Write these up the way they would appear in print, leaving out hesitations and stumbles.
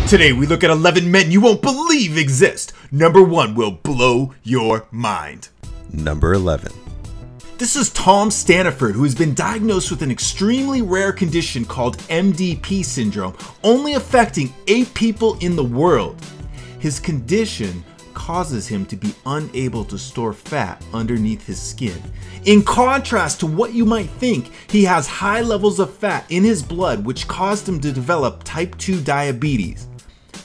Today we look at 11 men you won't believe exist. Number 1 will blow your mind. Number 11. This is Tom Staniford, who has been diagnosed with an extremely rare condition called MDP syndrome, only affecting 8 people in the world. His condition causes him to be unable to store fat underneath his skin. In contrast to what you might think, he has high levels of fat in his blood, which caused him to develop type 2 diabetes.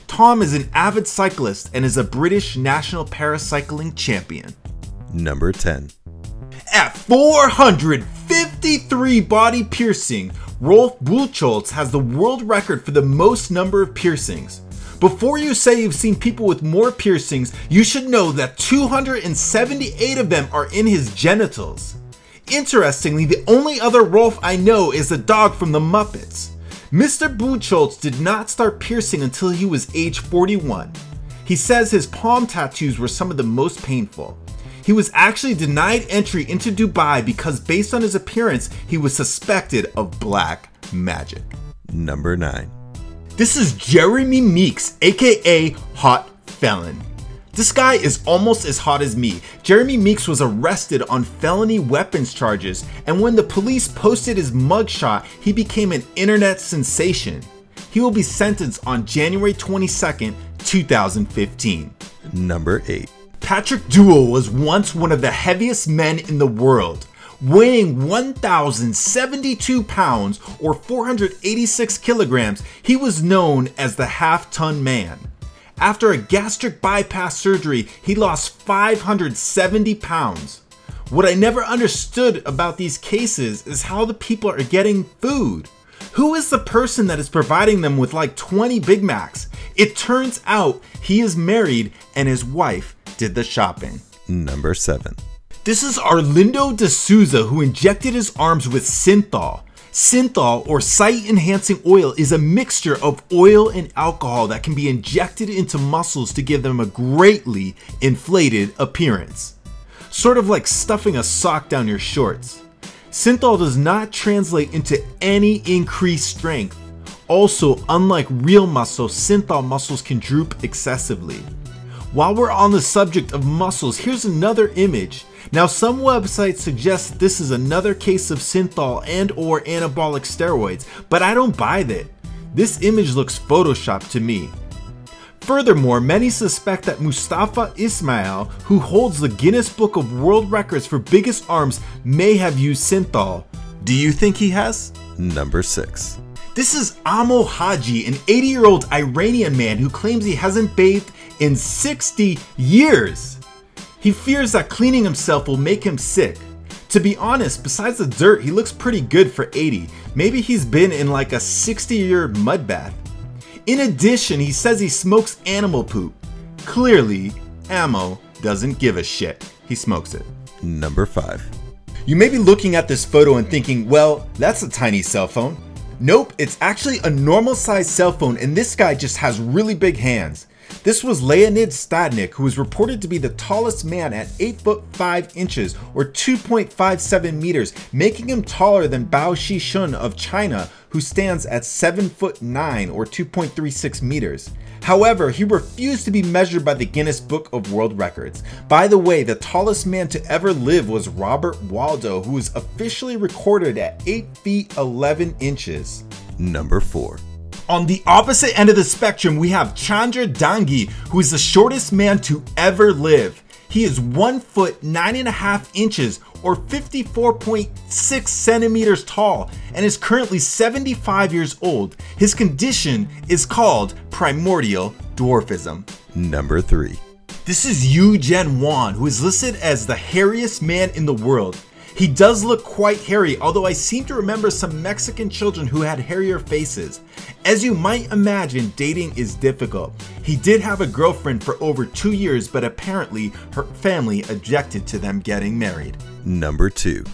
Tom is an avid cyclist and is a British national paracycling champion. Number 10. At 453 body piercing, Rolf Buchholz has the world record for the most number of piercings. Before you say you've seen people with more piercings, you should know that 278 of them are in his genitals. Interestingly, the only other Rolf I know is the dog from the Muppets. Mr. Buchholz did not start piercing until he was age 41. He says his palm tattoos were some of the most painful. He was actually denied entry into Dubai because based on his appearance, he was suspected of black magic. Number 9. This is Jeremy Meeks, aka Hot Felon. This guy is almost as hot as me. Jeremy Meeks was arrested on felony weapons charges, and when the police posted his mugshot, he became an internet sensation. He will be sentenced on January 22nd, 2015. Number 8. Patrick Dewell was once one of the heaviest men in the world. Weighing 1,072 pounds or 486 kilograms, he was known as the half-ton man. After a gastric bypass surgery, he lost 570 pounds. What I never understood about these cases is how the people are getting food. Who is the person that is providing them with like 20 Big Macs? It turns out he is married and his wife did the shopping. Number 7. This is Arlindo de Souza, who injected his arms with synthol. Synthol, or sight-enhancing oil, is a mixture of oil and alcohol that can be injected into muscles to give them a greatly inflated appearance. Sort of like stuffing a sock down your shorts. Synthol does not translate into any increased strength. Also, unlike real muscle, synthol muscles can droop excessively. While we're on the subject of muscles, here's another image. Now, some websites suggest that this is another case of synthol and or anabolic steroids, but I don't buy that. This image looks photoshopped to me. Furthermore, many suspect that Mustafa Ismail, who holds the Guinness Book of World Records for biggest arms, may have used synthol. Do you think he has? Number 6. This is Amo Haji, an 80-year-old Iranian man who claims he hasn't bathed in 60 years. He fears that cleaning himself will make him sick. To be honest, besides the dirt, he looks pretty good for 80. Maybe he's been in like a 60-year mud bath. In addition, he says he smokes animal poop. Clearly, Amo doesn't give a shit. He smokes it. Number 5. You may be looking at this photo and thinking, well, that's a tiny cell phone. Nope, it's actually a normal sized cell phone, and this guy just has really big hands. This was Leonid Stadnik, who was reported to be the tallest man at 8 foot 5 inches or 2.57 meters, making him taller than Bao Shishun of China, who stands at 7 foot 9 or 2.36 meters. However, he refused to be measured by the Guinness Book of World Records. By the way, the tallest man to ever live was Robert Waldo, who was officially recorded at 8 feet 11 inches. Number 4. On the opposite end of the spectrum, we have Chandra Dangi, who is the shortest man to ever live. He is 1 foot 9.5 inches or 54.6 centimeters tall and is currently 75 years old. His condition is called primordial dwarfism. Number 3. This is Yu Jen Wan, who is listed as the hairiest man in the world. He does look quite hairy, although I seem to remember some Mexican children who had hairier faces. As you might imagine, dating is difficult. He did have a girlfriend for over 2 years, but apparently her family objected to them getting married. Number 2.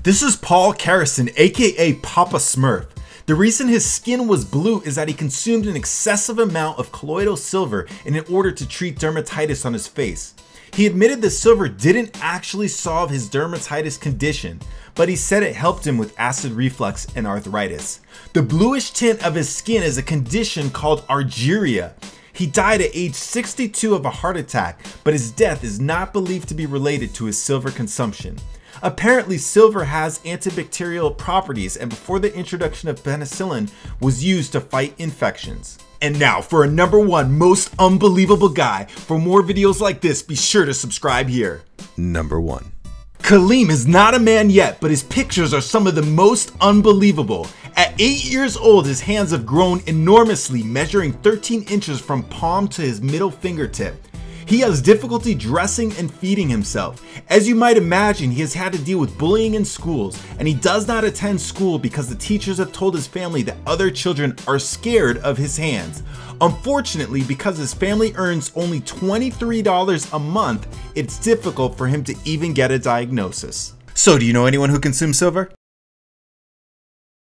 This is Paul Carrison, aka Papa Smurf. The reason his skin was blue is that he consumed an excessive amount of colloidal silver in order to treat dermatitis on his face. He admitted that silver didn't actually solve his dermatitis condition, but he said it helped him with acid reflux and arthritis. The bluish tint of his skin is a condition called argyria. He died at age 62 of a heart attack, but his death is not believed to be related to his silver consumption. Apparently, silver has antibacterial properties, and before the introduction of penicillin was used to fight infections. And now for a number 1 most unbelievable guy. For more videos like this, be sure to subscribe here. Number 1. Kaleem is not a man yet, but his pictures are some of the most unbelievable. At 8 years old, his hands have grown enormously, measuring 13 inches from palm to his middle fingertip. He has difficulty dressing and feeding himself. As you might imagine, he has had to deal with bullying in schools, and he does not attend school because the teachers have told his family that other children are scared of his hands. Unfortunately, because his family earns only $23 a month, it's difficult for him to even get a diagnosis. So, do you know anyone who consumes silver?